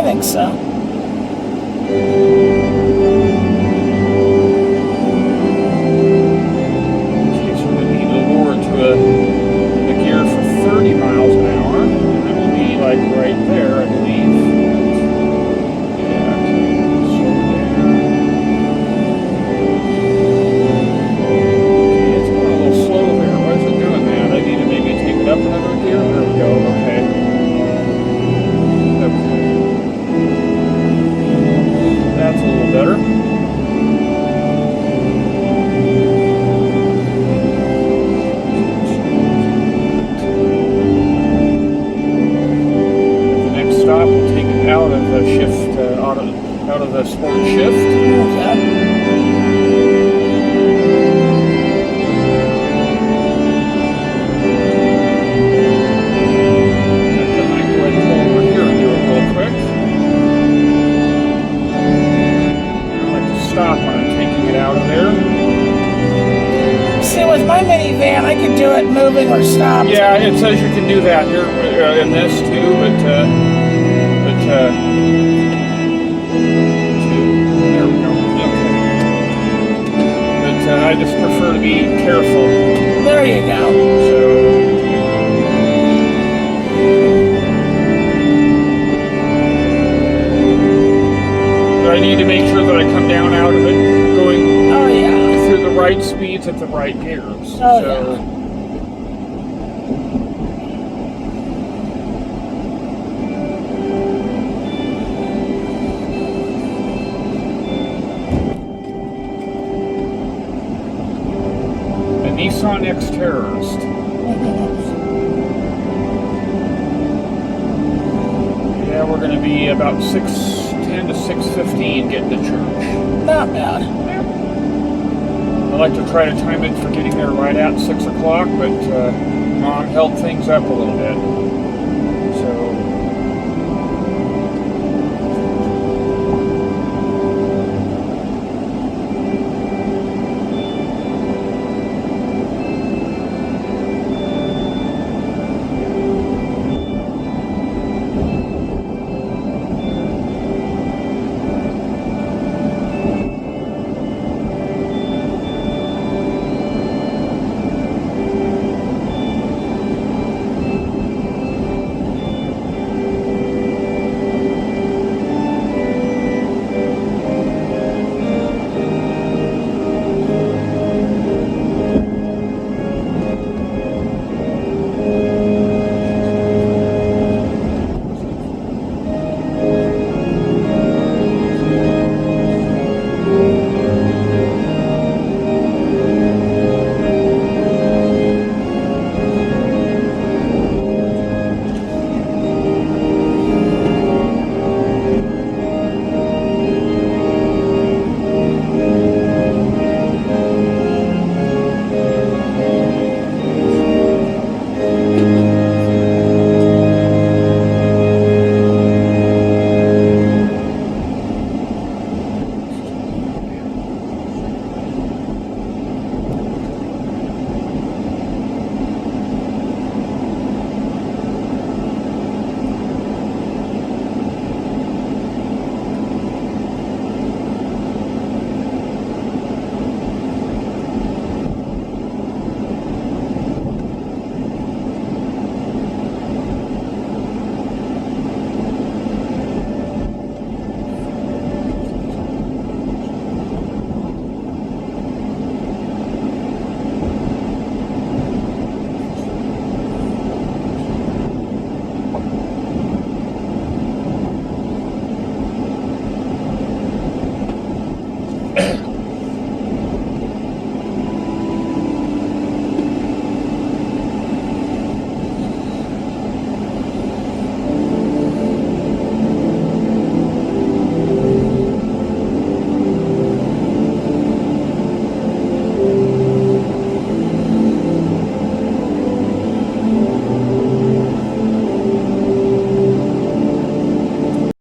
think so. Okay, so we need to lower it to a gear for 30 miles an hour. And it will be like right there, I believe. Yeah, okay, slow down. Okay, it's going a little slow there. Why is it doing that? I need to maybe take it up another gear. There we go, okay. Okay. That's a little better. The next stop will take it out of the shift, out of the sport shift. Okay. And then I go ahead and pull over here and do it real quick. I like to stop when I'm taking it out of there. See, with my minivan, I can do it moving or stopped. Yeah, it says you can do that here in this too, but there we go. Okay. But I just prefer to be careful. There you go. So I need to make sure that I come down out of it, going Oh, yeah. through the right speeds at the right gears. Oh, So. A Nissan X-Terrorist. Yeah, we're going to be about 6:10 to 6:15 getting to church. Not bad. I like to try to time it for getting there right at 6 o'clock, but Mom held things up a little bit.